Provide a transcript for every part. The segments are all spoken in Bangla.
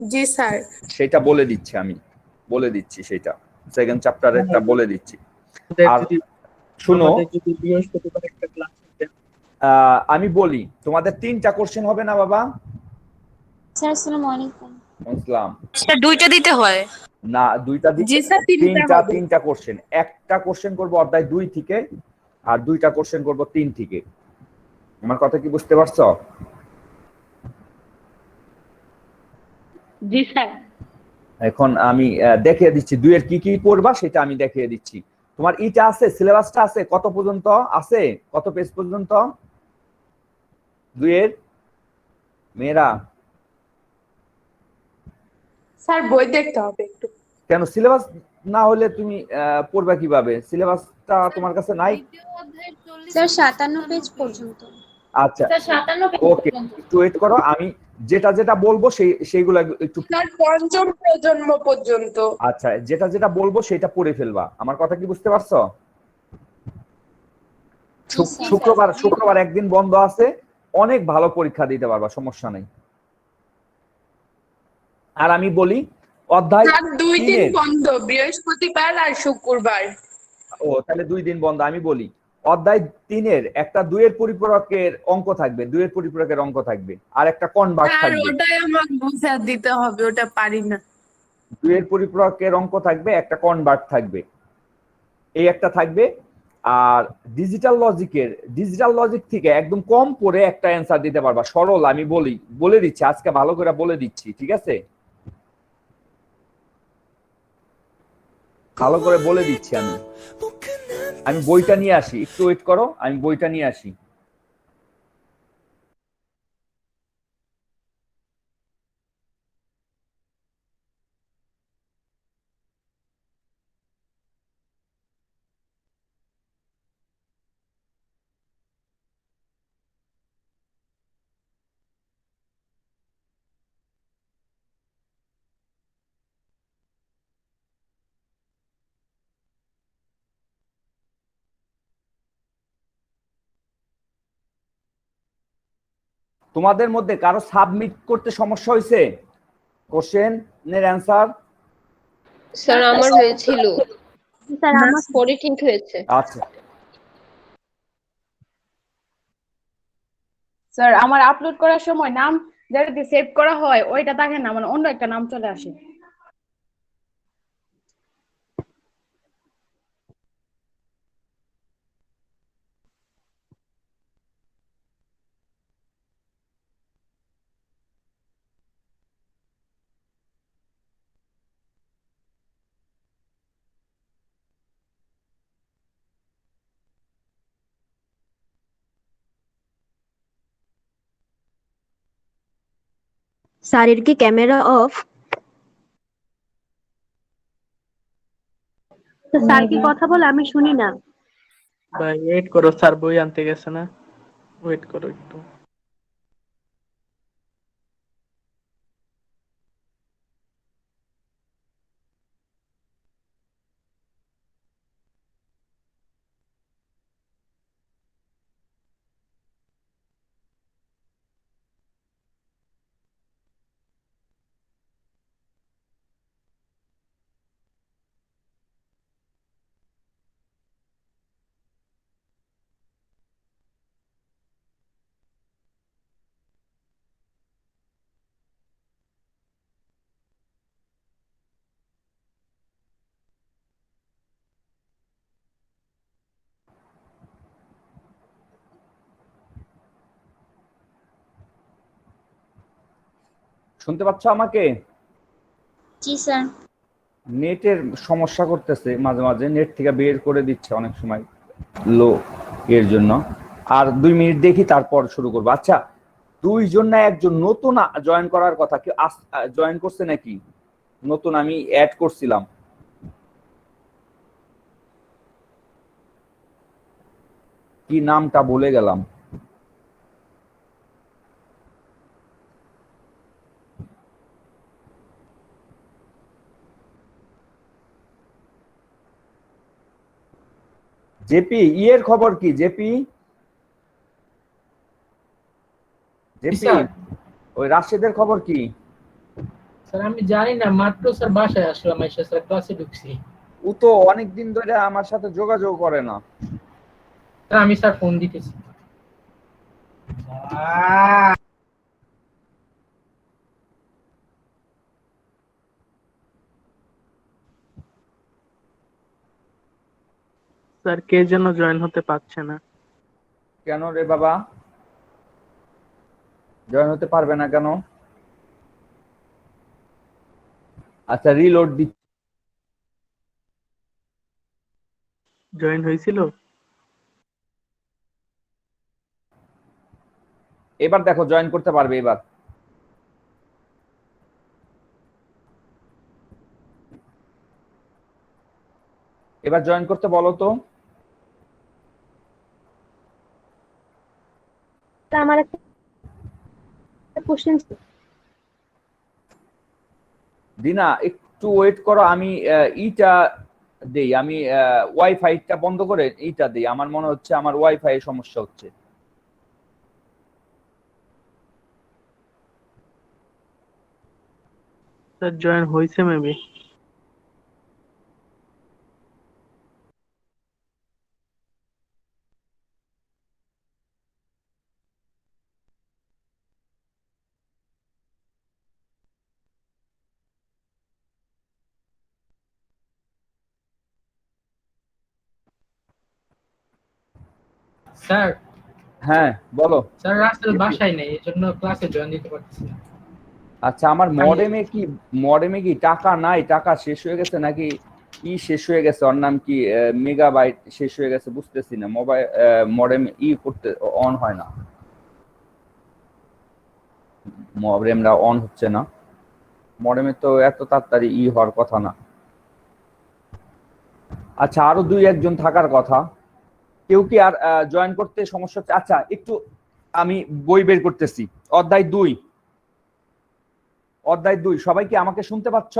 জি স্যার। সেটা বলে দিচ্ছি, আমি বলে দিচ্ছি, সেটা সেকেন্ড চ্যাপ্টারেরটা বলে দিচ্ছি। আর যদি শুনো, আমাদের যদি বৃহস্পতিবার একটা ক্লাস দিতেন। আমি বলি, তোমাদের 3টা কোশ্চেন হবে না বাবা? স্যার আসসালামু আলাইকুম। ইসলাম স্যার 2টা দিতে হয়। না, 2টা জি দিতে, স্যার 3টা হবে। 3টা কোশ্চেন। একটা কোশ্চেন করবো অধ্যায় 2 থেকে, আর 2টা কোশ্চেন করবো 3 থেকে। আমার কথা কি বুঝতে পারছো? জি স্যার। এখন আমি দেখিয়ে দিচ্ছি 2 এর কি কি পড়বা, সেটা আমি দেখিয়ে দিচ্ছি। তোমার ইটা আছে, সিলেবাসটা আছে, কত পর্যন্ত আছে, কত পেজ পর্যন্ত 2 এর মেয়েরা? স্যার বই দেখতে হবে একটু। কেন সিলেবাস না হলে তুমি পড়বা কিভাবে? সিলেবাসটা তোমার কাছে নাই? স্যার 57 পেজ পর্যন্ত। আচ্ছা, ওকে, একটু ওয়েট করো, আমি যেটা যেটা বলবো সেইগুলো একটু। স্যার পঞ্চম প্রজন্ম পর্যন্ত। আচ্ছা, যেটা যেটা বলবো সেটা পড়ে ফেলবা। আমার কথা কি বুঝতে পারছো? জি স্যার। শুক্রবার একদিন বন্ধ আছে, অনেক ভালো পরীক্ষা দিতে পারবা, সমস্যা নেই। আর আমি বলি অধ্যায় স্যার 2 দিন 3-এর, বন্ধ, বৃহস্পতিবার আর শুক্রবার। ও তাহলে 2 দিন বন্ধ। আমি বলি অধ্যায় 3-এর একটা 2 এর পরিপূরকের অঙ্ক থাকবে, 2 এর পরিপূরকের অঙ্ক থাকবে, আর একটা কনভার্ট স্যার থাকবে। ওটাই আমাকে বুঝা দিতে হবে, ওটা পারি না। 2 এর পরিপূরকের অঙ্ক থাকবে, একটা কনভার্ট থাকবে, এই একটা থাকবে। আর ডিজিটাল লজিক থেকে একদম কম পড়ে একটা অ্যান্সার দিতে পারবা, সরল। আমি বলে দিচ্ছি আজকে, ভালো করে বলে দিচ্ছি, ঠিক আছে? ভালো করে বলে দিচ্ছি আমি। আমি বইটা নিয়ে আসি, একটু ওয়েট করো, আমি বইটা নিয়ে আসি। তোমাদের মধ্যে কারো সাবমিট করতে সমস্যা হয়েছে কোশ্চেনের অ্যান্সার? স্যার আমার হয়েছিল, স্যার আমার পরে ঠিক হয়েছে। আচ্ছা, স্যার আমার আপলোড করার সময় নাম যেটা সেভ করা হয় ওইটা থাকে না, মানে অন্য একটা নাম চলে আসে। স্যারের কি ক্যামেরা অফ? স্যার কি কথা বলে আমি শুনি না। ভাই ওয়েট করো, স্যার বই আনতে গেছে না, ওয়েট করো একটু। শুনতে পাচ্ছ আমাকে? জি স্যার। নেটের সমস্যা করতেছে, মাঝে মাঝে নেট থেকে বের করে দিচ্ছে অনেক সময়, লো এর জন্য। আর 2 মিনিট দেখি, তারপর শুরু করবো। আচ্ছা, 2জন না একজন নতুন জয়েন করার কথা, কি জয়েন করছে নাকি? নতুন আমি অ্যাড করছিলাম, কি নামটা ভুলে গেলাম। জেপি, ইয়ের খবর কি জেপি? জেপি, ওই রাশেদের খবর কি? স্যার আমি জানি না, মাত্র স্যার বাসায় আসলাম, এসে স্যার ক্লাসে ঢুকছি। ও তো অনেকদিন ধরে আমার সাথে যোগাযোগ করে না। স্যার আমি স্যার ফোন দিতেছি। স্যার কে যেন জয়েন হতে পারছে না। কেন রে বাবা, জয়েন হতে পারবে না কেন? আচ্ছা, রিলোড দি। জয়েন হয়েছিল? এবার দেখো জয়েন করতে পারবে এবার। এবার জয়েন করতে বলো তো। আমার একটা কোশ্চেন। দিনা একটু ওয়েট করো, আমি ইটা দেই, আমি ওয়াইফাইটা বন্ধ করে ইটা দেই। আমার মনে হচ্ছে আমার ওয়াইফাই এর সমস্যা হচ্ছে। স্যার জয়েন হয়েছে মেবি। স্যার হ্যাঁ বলো। স্যার রাসেল বাসায় নেই, এজন্য ক্লাসে জয়েন দিতে পারতেছি না। আচ্ছা, আমার মডেমে কি টাকা নাই? টাকা শেষ হয়ে গেছে নাকি ই শেষ হয়ে গেছে? ওর নাম কি মেগাবাইট শেষ হয়ে গেছে, বুঝতেছি না। মোবাইল মডেম ই করতে অন হয় না, মডেমটা অন হচ্ছে না। মডেমে তো এত তাড়াতাড়ি ই হওয়ার কথা না। আচ্ছা, আরো দুই একজন থাকার কথা। কেউ কি আর জয়েন করতে সমস্যা হচ্ছে? আচ্ছা, একটু আমি বই বের করতেছি। অধ্যায় 2, অধ্যায় 2। সবাই কি আমাকে শুনতে পাচ্ছ?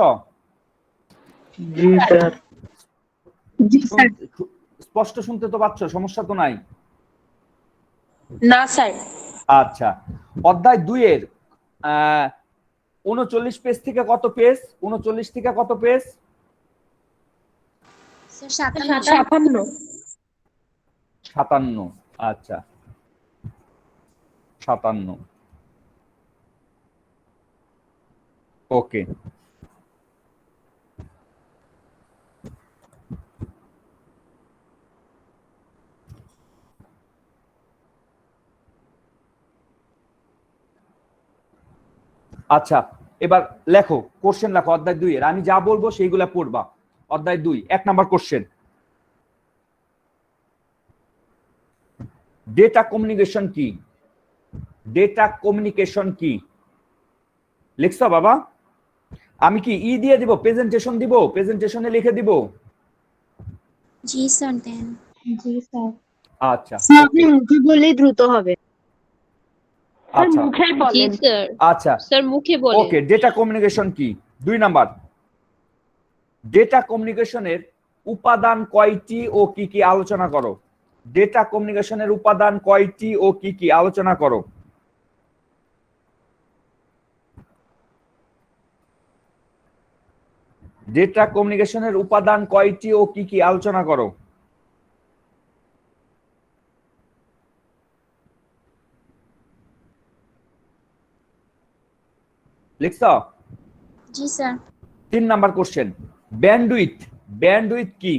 জি স্যার। স্পষ্ট শুনতে তো পাচ্ছ? সমস্যা তো নাই? না স্যার। আচ্ছা, অধ্যায় 2 এর 39 পেজ থেকে কত পেজ? 39 থেকে কত পেজ? স্যার 57। 57। আচ্ছা, 57। ওকে। আচ্ছা, এবার লেখো, কোশ্চেন লেখো অধ্যায় 2 এর। আমি যা বলবো সেইগুলা পড়বা। অধ্যায় 2, 1 নাম্বার কোশ্চেন। ডেটা কমিউনিকেশন কি? ডেটা কমিউনিকেশন কি লিখছো বাবা? আমি কি ই দিয়ে দিব? প্রেজেন্টেশন দিব? প্রেজেন্টেশনে লিখে দিব? জি স্যার দেন। জি স্যার। আচ্ছা, আপনি মুখে বললেই দ্রুত হবে। আচ্ছা, মুখেই জি বলেন। স্যার, আচ্ছা। স্যার মুখে বলেন। ওকে, ডেটা কমিউনিকেশন কি? 2 নাম্বার, ডেটা কমিউনিকেশনের উপাদান কয়টি ও কি কি আলোচনা করো। ডেটা কমিউনিকেশনের উপাদান কয়টি ও কি কি আলোচনা করো? ডেটা কমিউনিকেশনের উপাদান কয়টি ও কি কি আলোচনা করো? লিখছ? জি sir. 3 number question, bandwidth. Bandwidth কি?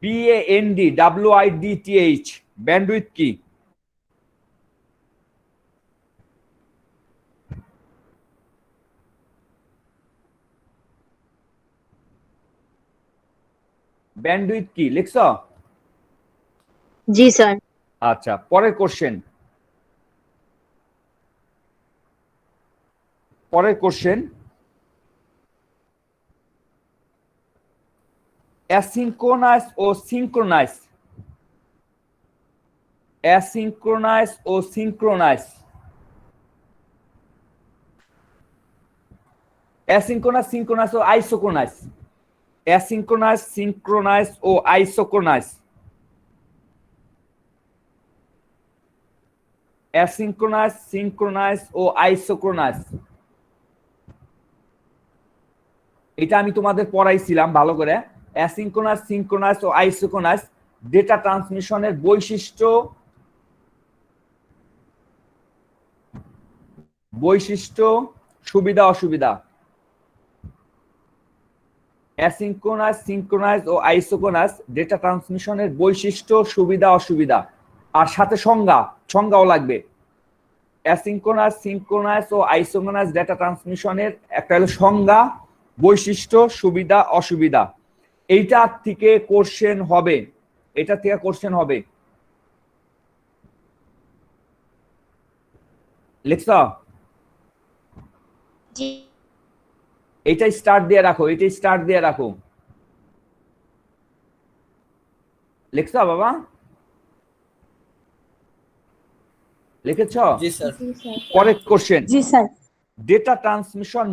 BANDWIDTH। ব্যান্ডউইথ কি? ব্যান্ডউইথ কি লিখছ? জি স্যার। আচ্ছা, পরের কোশ্চেন। পরের কোশ্চেন, অ্যাসিনক্রোনাস ও সিনক্রোনাস। অ্যাসিনক্রোনাস ও সিনক্রোনাস। অ্যাসিনক্রোনাস, সিনক্রোনাস ও আইসোক্রোনাস। অ্যাসিনক্রোনাস, সিনক্রোনাস ও আইসোক্রোনাস। অ্যাসিনক্রোনাস, সিনক্রোনাস ও আইসোক্রোনাস। এটা আমি তোমাদের পড়াইছিলাম ভালো করে। অ্যাসিনক্রোনাস, সিনক্রোনাস ও আইসোক্রোনাস ডেটা ট্রান্সমিশনের বৈশিষ্ট্য, সুবিধা অসুবিধা। অ্যাসিনক্রোনাস, সিনক্রোনাস ও আইসোক্রোনাস ডেটা ট্রান্সমিশনের বৈশিষ্ট্য, সুবিধা অসুবিধা, আর সাথে সংজ্ঞাও লাগবে। অ্যাসিনক্রোনাস, সিনক্রোনাস ও আইসোক্রোনাস ডেটা ট্রান্সমিশনের একটা হলো সংজ্ঞা, বৈশিষ্ট্য, সুবিধা অসুবিধা। এইটা থেকে কোশ্চেন হবে, লিখছ? জি এইটা স্টার্ট দিয়ে রাখো, লিখছ বাবা? লিখেছ? জি স্যার। পরের কোশ্চেন, জি স্যার। ডেটা ট্রান্সমিশন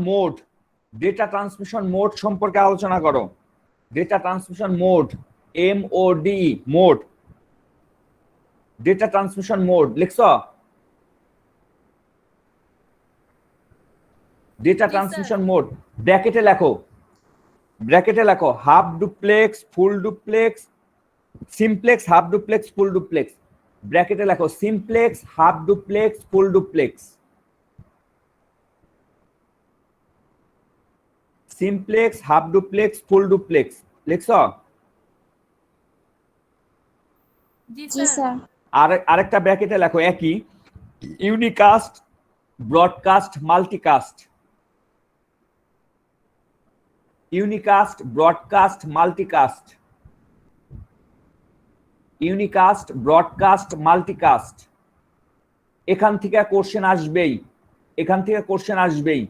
মোড সম্পর্কে আলোচনা করো। Data transmission mode, MOD, mode, data transmission mode লিখছ? ডেটা ট্রান্সমিশন মোড ব্র্যাকেটে লেখো half duplex, full duplex, simplex, half duplex, full duplex. ব্র্যাকেটে লেখো simplex, half duplex, full duplex. Simplex, half duplex, full duplex লিখছ? জি স্যার। আরেকটা ব্র্যাকেটে লেখো একই, unicast, broadcast, multicast. Unicast, broadcast, multicast. Unicast, broadcast, multicast. এখান থেকে কোশ্চেন আসবেই।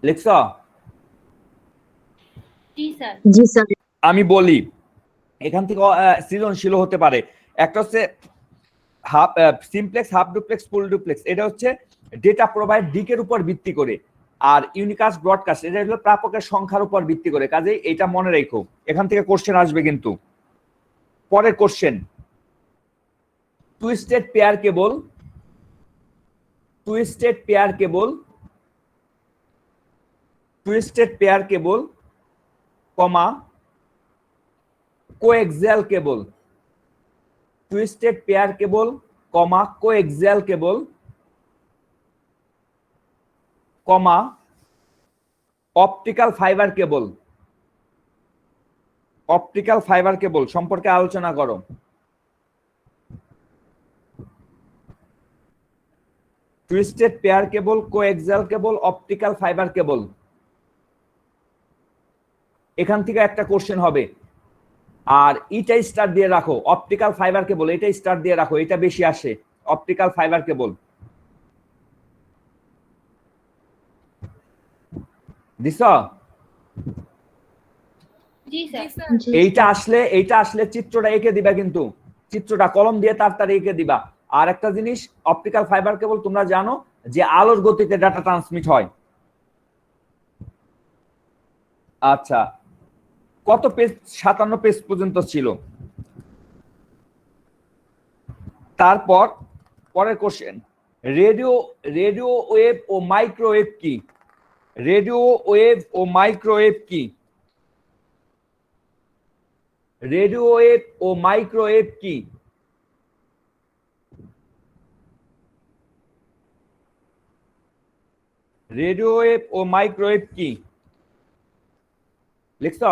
লিখছ? জি স্যার। আমি বলি, এখান থেকে সৃজনশীল হতে পারে। একটা হচ্ছে simplex, half duplex, full duplex, এটা হচ্ছে ডেটা প্রবাহের দিকের উপর ভিত্তি করে। আর ইউনিকাস্ট, ব্রডকাস্ট এটা হলো প্রাপকের সংখ্যার উপর ভিত্তি করে। কাজেই এটা মনে রেখো, এখান থেকে কোশ্চেন আসবে কিন্তু। পরের question, twisted pair cable, comma, coaxial cable. Twisted pair cable, comma, coaxial cable, comma, optical fibre cable সম্পর্কে আলোচনা করো। Twisted pair cable, coaxial cable, optical fibre cable, এখান থেকে একটা কোশ্চেন হবে। আর এটা স্টার দিয়ে রাখো, অপটিক্যাল ফাইবার কেবল, এটা স্টার দিয়ে রাখো, এটা বেশি আসে। অপটিক্যাল ফাইবার কেবল দিছ? এইটা আসলে চিত্রটা এঁকে দিবা, কিন্তু চিত্রটা কলম দিয়ে তাড়াতাড়ি এঁকে দিবা। আর একটা জিনিস, অপটিক্যাল ফাইবার কেবল তোমরা জানো যে আলোর গতিতে ডাটা ট্রান্সমিট হয়। আচ্ছা, কত পেজ? 57 পেজ পর্যন্ত ছিল। তারপর পরের কোশ্চেন, রেডিও ওয়েভ ও মাইক্রোওয়েভ কি? রেডিও ওয়েভ ও মাইক্রোওয়েভ কি? রেডিও ওয়েভ ও মাইক্রোওয়েভ কি? রেডিও ওয়েভ ও মাইক্রোওয়েভ কি লিখছ?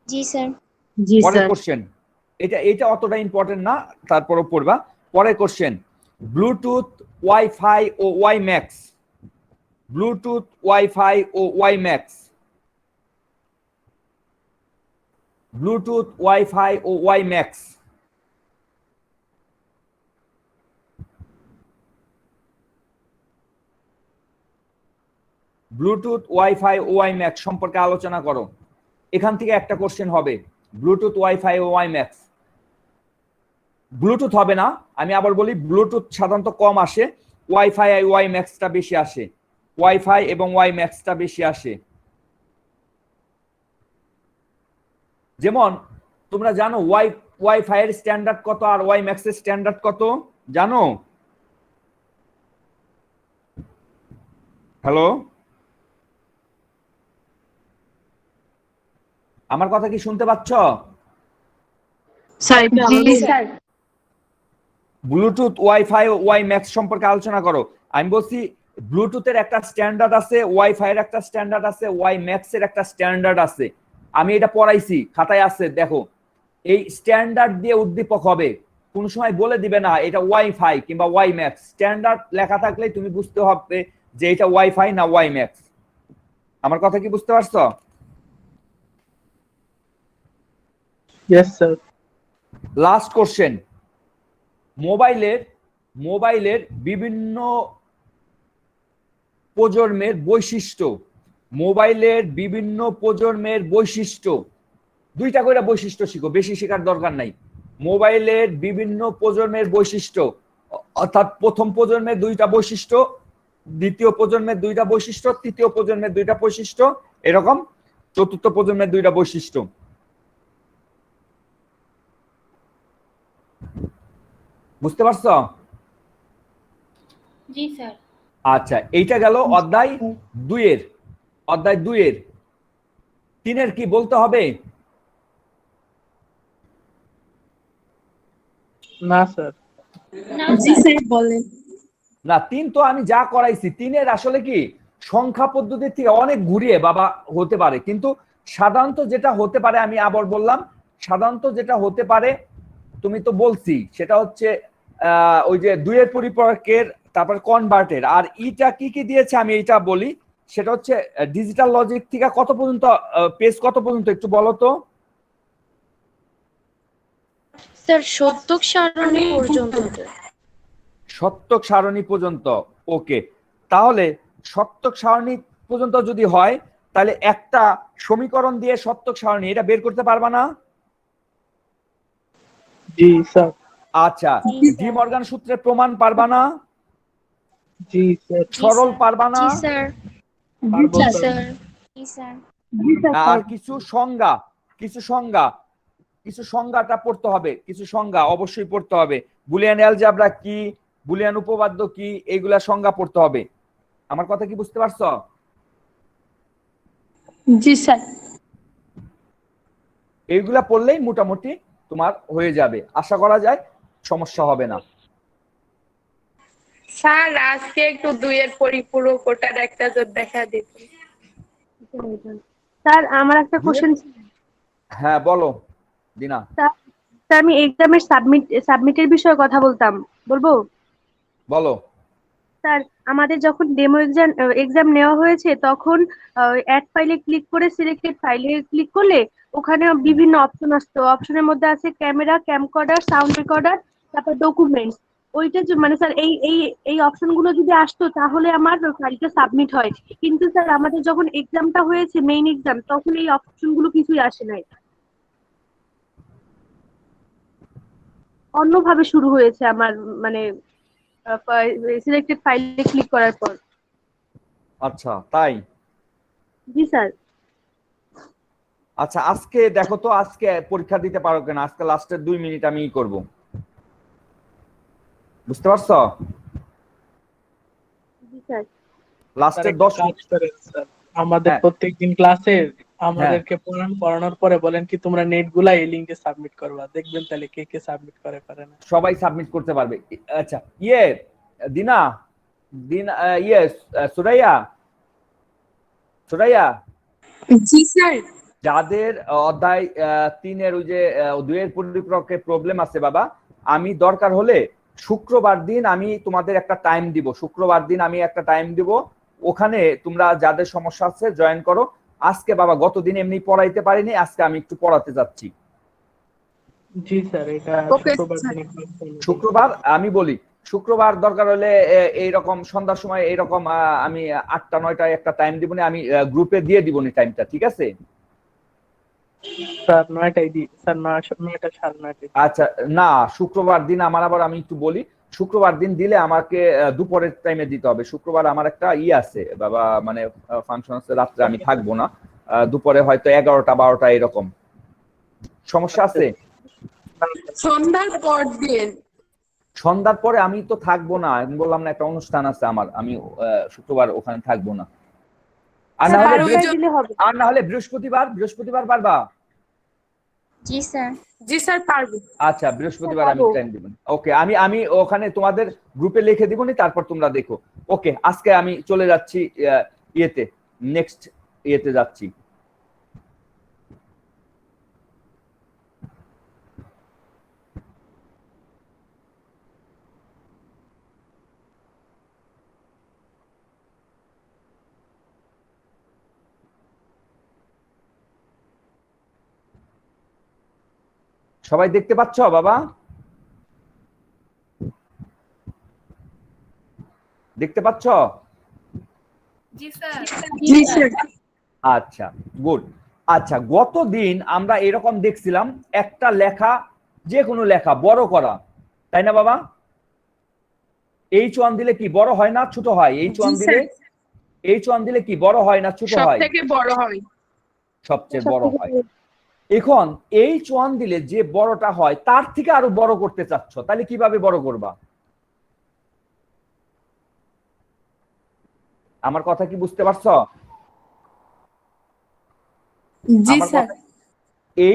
জি স্যার। জি পরের স্যার। কোশ্চেন, এটা অতটা ইম্পর্টেন্ট না, তারপরও পড়বা। পরের কোশ্চেন, ব্লুটুথ, ওয়াইফাই ও ওয়াইম্যাক্স। ব্লুটুথ, ওয়াইফাই ও ওয়াইম্যাক্স। ব্লুটুথ, ওয়াইফাই ও ওয়াইম্যাক্স। ব্লুটুথ, ওয়াইফাই ও ওয়াইম্যাক্স সম্পর্কে আলোচনা করো। এখান থেকে একটা কোশ্চেন হবে, ব্লুটুথ, ওয়াইফাই ও ওয়াইম্যাক্স। ব্লুটুথ হবে না, আমি আবার বলি, ব্লুটুথ সাধারণত কম আসে, ওয়াইফাই আর ওয়াইম্যাক্সটা বেশি আসে। ওয়াইফাই এবং ওয়াইম্যাক্সটা বেশি আসে। যেমন তোমরা জানো ওয়াইফাই এর স্ট্যান্ডার্ড কত আর ওয়াইম্যাক্স এর স্ট্যান্ডার্ড কত জানো? হ্যালো, আমার কথা কি শুনতে পাচ্ছ? স্যার এটা জি আমাদের sir. Bluetooth, wifi, WiMAX সম্পর্কে আলোচনা করো। আমি বলছি ব্লুটুথের একটা স্ট্যান্ডার্ড আছে, ওয়াইফাই এর একটা স্ট্যান্ডার্ড আছে, ওয়াই ম্যাক্স এর একটা স্ট্যান্ডার্ড আছে। আমি এটা পড়াইছি, খাতায় আছে, দেখো। এই স্ট্যান্ডার্ড দিয়ে উদ্দীপক হবে, কোন সময় বলে দিবে না এটা ওয়াইফাই কিংবা ওয়াই ম্যাক্স। স্ট্যান্ডার্ড লেখা থাকলে তুমি বুঝতে হবে যে এটা ওয়াইফাই না ওয়াই ম্যাক্স। আমার কথা কি বুঝতে পারছো? Yes sir. লাস্ট কোশ্চেন, মোবাইলের বিভিন্ন প্রজন্মের বৈশিষ্ট্য, মোবাইলের বিভিন্ন প্রজন্মের বৈশিষ্ট্য, দুইটা করে বৈশিষ্ট্য শিখো, বেশি শেখার দরকার নাই। মোবাইলের বিভিন্ন প্রজন্মের বৈশিষ্ট্য, অর্থাৎ প্রথম প্রজন্মের দুইটা বৈশিষ্ট্য, দ্বিতীয় প্রজন্মের দুইটা বৈশিষ্ট্য, তৃতীয় প্রজন্মের দুইটা বৈশিষ্ট্য, এরকম চতুর্থ প্রজন্মের দুইটা বৈশিষ্ট্য। বুঝতে পারছো? জি স্যার। আচ্ছা, এইটা গেল অধ্যায় 2-এর। অধ্যায় 2-এর 3-এর কি বলতে হবে? না স্যার। না জি স্যার। স্যার বলেন। না, 3 তো আমি যা করাইছি। 3-এর আসলে কি সংখ্যা পদ্ধতি থেকে অনেক ঘুরিয়ে বাবা হতে পারে, কিন্তু সাধারণত যেটা হতে পারে, আমি আবার বললাম, সাধারণত যেটা হতে পারে তুমি তো বলছি, সেটা হচ্ছে ওই যে 2-এর পরিপূরকের, তারপর কনভার্টের। আর ইটা কি কি দিয়েছে আমি এটা বলি, সেটা হচ্ছে ডিজিটাল লজিক থেকে কত পর্যন্ত, পেজ কত পর্যন্ত একটু বলো তো। স্যার সত্যক সারণী পর্যন্ত। সত্যক সারণী পর্যন্ত, ওকে। তাহলে সত্যক সারণী পর্যন্ত যদি হয়, তাহলে একটা সমীকরণ দিয়ে সত্যক সারণী এটা বের করতে পারবা না? জি স্যার। আচ্ছা, ডি মর্গান সূত্রের প্রমাণ পারবা না? জি স্যার। সরল পারবা না? জি স্যার। পারবো জি স্যার। স্যার। জি স্যার। আর কিছু সংজ্ঞাটা পড়তে হবে, কিছু সংজ্ঞা অবশ্যই পড়তে হবে। বুলিয়ান অ্যালজেব্রা কি, বুলিয়ান উপপাদ্য কি, এইগুলা সংজ্ঞা পড়তে হবে। আমার কথা কি বুঝতে পারছো? জি স্যার। এইগুলা পড়লেই মোটামুটি তোমার হয়ে যাবে, আশা করা যায় সমস্যা হবে না। স্যার আজকে একটু 2-এর পরিপূরক ওটার একটা জোট দেখা দিত। স্যার আমার একটা কোশ্চেন। হ্যাঁ বলো দিনা। স্যার আমি এক্সামের সাবমিটের বিষয়ে কথা বলবো। বলো। স্যার আমাদের যখন ডেমো এক্সাম নেওয়া হয়েছে, তখন অ্যাড ফাইলে ক্লিক করে সিলেক্টেড ফাইলে ক্লিক করলে ওখানে বিভিন্ন অপশন আসতো। অপশনের মধ্যে আছে ক্যামেরা, ক্যামকর্ডার, সাউন্ড রেকর্ডার, তারপর ডকুমেন্টস। ওইটা মানে স্যার এই অপশনগুলো যদি আসতো তাহলে আমার ফাইলটা সাবমিট হয়। কিন্তু স্যার আমাদের যখন এক্সামটা হয়েছে, মেইন এক্সাম, তখন এই অপশনগুলো কিছুই আসে নাই, অন্যভাবে শুরু হয়েছে আমার, মানে সিলেক্টেড ফাইলে ক্লিক করার পর। আচ্ছা তাই? জি স্যার। আচ্ছা, আজকে দেখো তো, আজকে পরীক্ষা দিতে পারো কিনা। আজকে লাস্টের 2 মিনিট আমি করব, বুঝতে পারছো? জি স্যার। লাস্টের স্যার, 10 কাজ মিনিট। করেন স্যার। আমাদের হ্যাঁ। প্রত্যেকদিন ক্লাসে আমাদেরকে পড়ানোর পরে বলেন কি তোমরা নেট গুলা এই লিংকে সাবমিট করবা, দেখবেন তাহলে কে কে সাবমিট করে পারে না। সবাই সাবমিট করতে পারবে। আচ্ছা দিনা, সুরাইয়া, জি স্যার। যাদের অধ্যায় 3-এর ওই যে 2-এর পরিপূরকের প্রবলেম আছে বাবা, আমি দরকার হলে শুক্রবার দিন আমি তোমাদের একটা টাইম দিব। শুক্রবার দিন আমি একটা টাইম দিব, ওখানে তোমরা যাদের সমস্যা আছে জয়েন করো। আজকে বাবা গতদিন এমনি পড়াইতে পারিনি, আজকে আমি একটু পড়াতে যাচ্ছি। জি স্যার, এটা Okay, শুক্রবার স্যার। দিনে শুক্রবার আমি বলি, শুক্রবার দরকার হলে এইরকম সন্ধ্যার সময় এইরকম আমি 8টা-9টায় একটা টাইম দিব, আমি গ্রুপে দিয়ে দিব টাইমটা, ঠিক আছে? স্যার 9টায় দিই স্যার, 9টা 9:30। আচ্ছা না, শুক্রবার দিন আমার আবার, আমি একটু বলি, শুক্রবার দিন দিলে আমাকে দুপুরের টাইমে দিতে হবে। শুক্রবার আমার একটা আছে বাবা, মানে ফাংশন আছে, রাত্রে আমি থাকবো না, দুপুরে হয়তো 11টা-12টা এরকম। সমস্যা আছে? সন্ধ্যার পর দিন। সন্ধ্যার পরে আমি তো থাকবো না, আমি বললাম না একটা অনুষ্ঠান আছে আমার, আমি শুক্রবার ওখানে থাকবো না। আর না হলে 12টায় দিলে হবে। বৃহস্পতিবার পারবা? জি স্যার। জি স্যার পারবো। আচ্ছা, বৃহস্পতিবার আমি টাইম দিব। ওকে, আমি ওখানে তোমাদের গ্রুপে লিখে দিব নি, তারপর তোমরা দেখো। ওকে, আজকে আমি চলে যাচ্ছি ইয়েতে, নেক্সট ইয়েতে যাচ্ছি। সবাই দেখতে পাচ্ছ বাবা? দেখতে পাচ্ছ? জি স্যার। জি স্যার। আচ্ছা, গুড। আচ্ছা, গতদিন আমরা এরকম দেখছিলাম একটা লেখা, যে কোনো লেখা বড় করা, তাই না বাবা? H1 দিলে কি বড় হয় না ছোট হয়? H1 দিলে কি বড় হয় না ছোট হয়? সবথেকে বড় হয়। সবচেয়ে বড় হয়। এখন H1 দিলে যে বড়টা হয় তার থেকে আরো বড় করতে চাচ্ছ, তাহলে কিভাবে বড় করবা? আমার কথা কি বুঝতে পারছো? জি স্যার।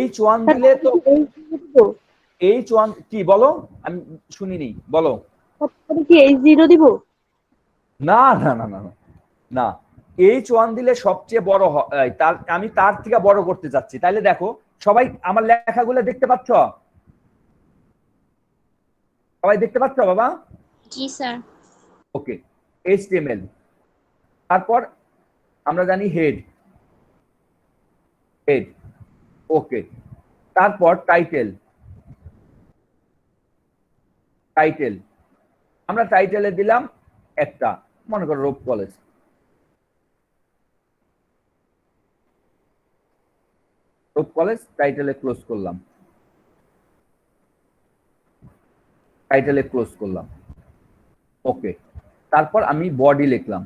H1 দিলে তো H1 কি বলো, আমি শুনিনি, বলো। কি H0 দিব? না না না না না, H1 দিলে সবচেয়ে বড় হয়, তার আমি তার থেকে বড় করতে চাচ্ছি। তাহলে দেখো, সবাই আমার লেখাগুলো দেখতে পাচ্ছ? সবাই দেখতে পাচ্ছ বাবা? জি স্যার। ওকে, HTML, তারপর আমরা জানি হেড, ওকে, তারপর টাইটেল, আমরা টাইটেলে দিলাম একটা, মনে করো রূপ কলেজ। টাইটেলে ক্লোজ করলাম, ওকে। তারপর আমি বডি লিখলাম,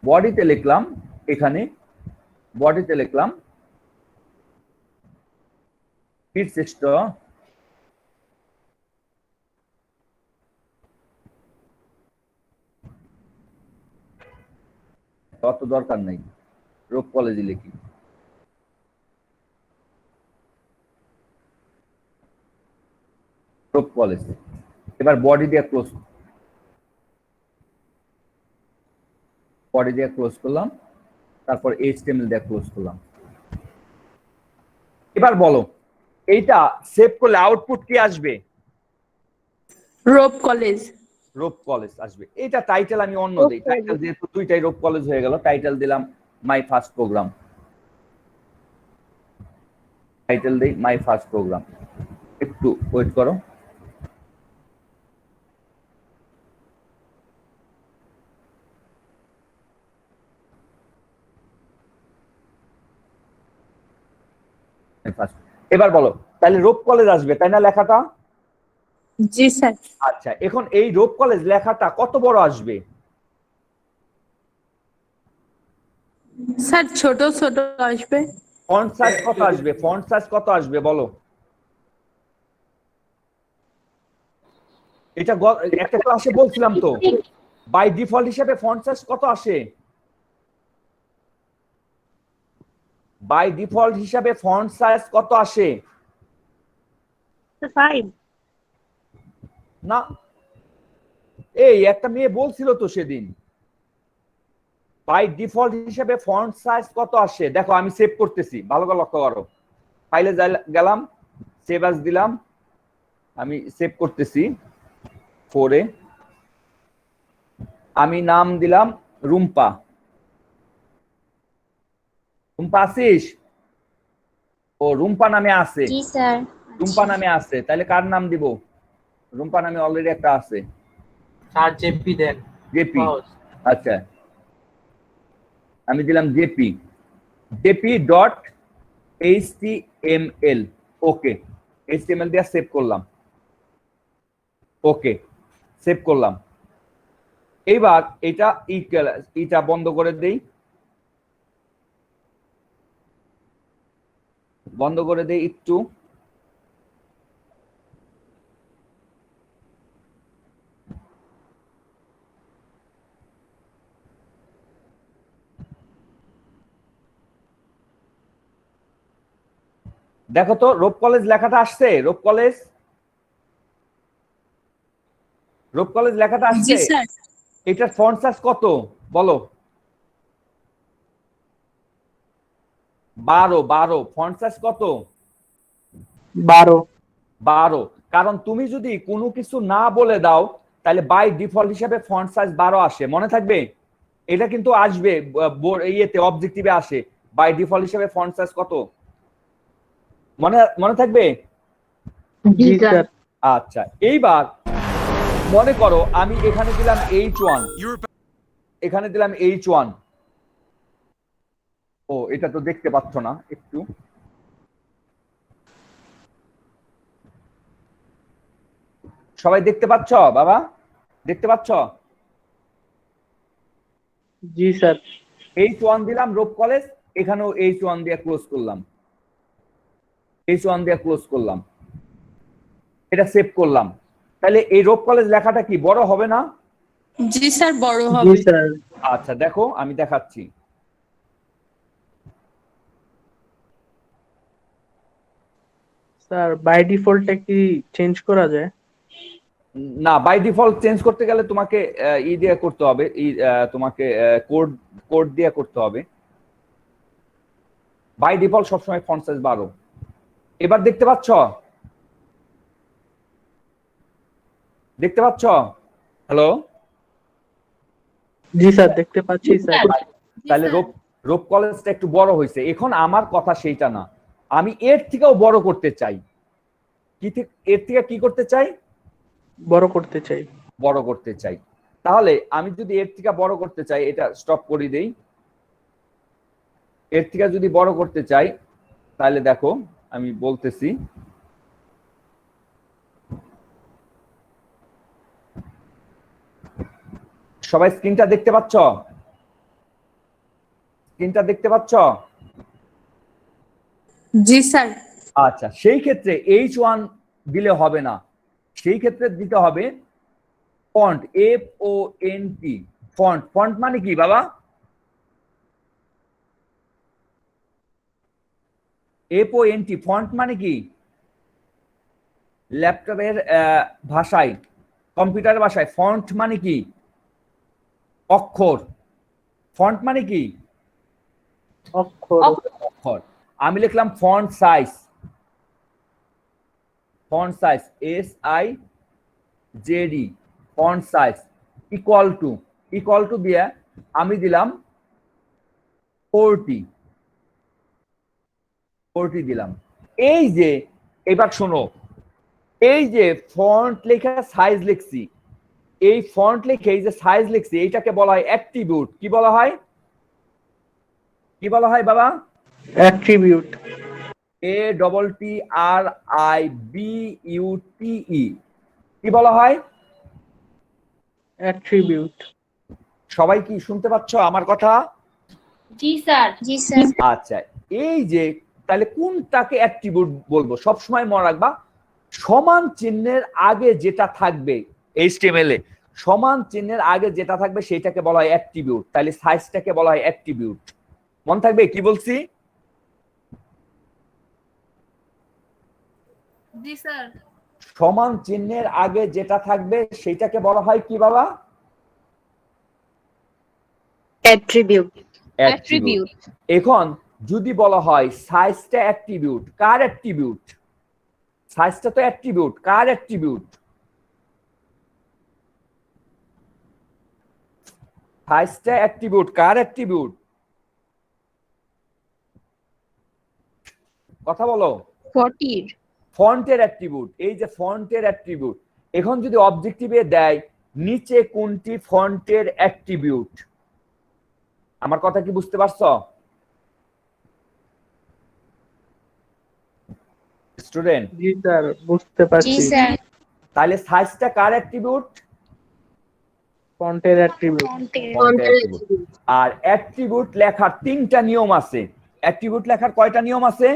বডিতে লিখলাম, এখানে বডিতে লিখলাম ফিটসেস্ট, অত দরকার নাই, রূপ কলেজে লিখি। রূপ কলেজ, এবার বডি দিয়ে ক্লোজ করলাম, তারপর HTML দিয়ে ক্লোজ করলাম। এবার বলো, এইটা সেভ করলে আউটপুট কি আসবে? Rope college. রূপ কলেজ আসবে। এটা টাইটেল আমি অন্য দিই, টাইটেল যেহেতু দুইটাই রূপ কলেজ হয়ে গেল, টাইটেল দিলাম মাই ফার্স্ট প্রোগ্রাম, একটু ওয়েট করো। এবার বলো, তাহলে রূপ কলেজ আসবে, তাই না লেখাটা? জি স্যার। আচ্ছা, এখন এই রূপ কলেজ লেখাটা কত বড় আসবে? স্যার ছোট ছোট আসবে। ফন্ট সাইজ কত আসবে বলো? এটা একটা ক্লাসে বলছিলাম তো, বাই ডিফল্ট হিসেবে ফন্ট সাইজ কত আসে? না, এই একটা মেয়ে বলছিল তো সেদিন, বাই ডিফল্ট হিসেবে ফন্ট সাইজ কত আসে? দেখো আমি সেভ করতেছি, ভালো করে লক্ষ্য করো। ফাইলে গেলাম, সেভ আস দিলাম, আমি সেভ করতেছি 4 আমি নাম দিলাম রুম্পা। আসিস? ও রুম্পা নামে আছে। জি স্যার। রুম্পা নামে আছে, তাহলে কার নাম দিব? রুম্পা নামে অলরেডি একটা আছে, স্যার জেপি দেন। জেপি। আচ্ছা, আমি দিলাম জেপি ডট HTML, ওকে। HTML দিয়ে সেভ করলাম, ওকে, সেভ করলাম। এইবার এটা বন্ধ করে দেই, একটু দেখো তো রোপ কলেজ লেখাটা আসছে, রোপ কলেজ লেখাটা জি আসছে। স্যার। এটার ফন্ট সাইজ কত বলো? 12 ফন্ট সাইজ কত? 12। কারণ তুমি যদি কোনো কিছু না বলে দাও তাহলে বাই ডিফল্ট হিসেবে ফন্ট সাইজ 12 আসে, মনে থাকবে? এটা কিন্তু আসবে ইয়েতে অবজেক্টিভে আসে বাই ডিফল্ট হিসেবে ফন্ট সাইজ কত, মনে থাকবে? জি স্যার। আচ্ছা, এইবার মনে করো আমি এখানে দিলাম H1, এখানে দিলাম H1। ও এটা তো দেখতে পাচ্ছ না, একটু সবাই দেখতে পাচ্ছ বাবা? দেখতে পাচ্ছ? জি স্যার। H1 দিলাম রোপ কলেজ, এখানেও H1 দিয়ে ক্লোজ করলাম, H1 দিয়ে ক্লোজ করলাম, এটা সেভ করলাম। তাহলে এই রোপ কলেজ লেখাটা কি বড় হবে না? জি স্যার, বড় জি হবে। স্যার। আচ্ছা দেখো আমি দেখাচ্ছি। স্যার বাই ডিফল্টটা কি চেঞ্জ করা যায়? না, বাই ডিফল্ট চেঞ্জ করতে গেলে তোমাকে দিয়ে করতে হবে, তোমাকে কোড দিয়ে করতে হবে। বাই ডিফল্ট সবসময় ফন্ট সাইজ 12। এবার দেখতে পাচ্ছ? দেখতে পাচ্ছ? হ্যালো? জি স্যার, দেখতে পাচ্ছি স্যার। তাহলে রোপ কলেজটা একটু বড় হয়েছে। এখন আমার কথা সেইটা না, আমি এর থেকেও বড় করতে চাই। এর থেকে কি করতে চাই? বড় করতে চাই। বড় করতে চাই। তাহলে আমি যদি এর থেকে বড় করতে চাই, এটা স্টপ করে দেই। এর থেকে যদি বড় করতে চাই তাহলে দেখো আমি বলতেছি, সবাই স্ক্রিনটা দেখতে পাচ্ছ? স্ক্রিনটা দেখতে পাচ্ছ? জি স্যার। আচ্ছা, সেই ক্ষেত্রে H1 দিলে হবে না, সেই ক্ষেত্রে দিতে হবে ফন্ট, FONT। ফন্ট মানে কি বাবা? FONT ফন্ট মানে কি? ল্যাপটপের ভাষায়, কম্পিউটার ভাষায় ফন্ট মানে কি? অক্ষর। ফন্ট মানে কি? অক্ষর। অক্ষর। আমি লিখলাম font size, SIZD, font size equal to দিয়ে আমি দিলাম 40 দিলাম। এই যে এবার শোনো, এই যে ফন্ট লেখা সাইজ লিখছি, এই ফন্ট লিখে এই যে সাইজ লিখছি, এইটাকে বলা হয় অ্যাট্রিবিউট। কি বলা হয়? কি বলা হয় বাবা? অ্যাট্রিবিউট। ATTRIBUTE। কি বলা হয়? অ্যাট্রিবিউট। সবাই কি শুনতে পাচ্ছ আমার কথা? জি স্যার। জি স্যার। আচ্ছা, এই যে তাহলে কোনটাকে অ্যাট্রিবিউট বলবো? সবসময় মনে রাখবা, সমান চিহ্নের আগে যেটা থাকবে HTML এ, সমান চিহ্নের আগে যেটা থাকবে সেটাকে বলা হয় অ্যাট্রিবিউট। তাহলে সাইজটাকে বলা হয় অ্যাট্রিবিউট। মনে থাকবে কি বলছি? জি স্যার। সমান চিহ্নের আগে যেটা থাকবে সেটাকে বলা হয় কি বাবা? অ্যাট্রিবিউট। অ্যাট্রিবিউট। এখন যদি বলা হয় সাইজটা অ্যাট্রিবিউট, কার অ্যাট্রিবিউট? সাইজটা তো অ্যাট্রিবিউট, কার অ্যাট্রিবিউট? সাইজটা অ্যাট্রিবিউট, কার অ্যাট্রিবিউট? কথা বলো। 40 ফন্টের অ্যাট্রিবিউট। এই যে ফন্টের অ্যাট্রিবিউট, এখন যদি অবজেক্টিভে দেয় নিচে কোনটি ফন্টের অ্যাট্রিবিউট, আমার কথা কি বুঝতে পারছো স্টুডেন্ট? জি স্যার, বুঝতে জি পারছি। স্যার। তাহলে সাইজটা কার অ্যাট্রিবিউট? ফন্টের অ্যাট্রিবিউট। ফন্টের অ্যাট্রিবিউট। আর অ্যাট্রিবিউট লেখার 3টা নিয়ম আছে। অ্যাট্রিবিউট লেখার কয়টা নিয়ম আছে?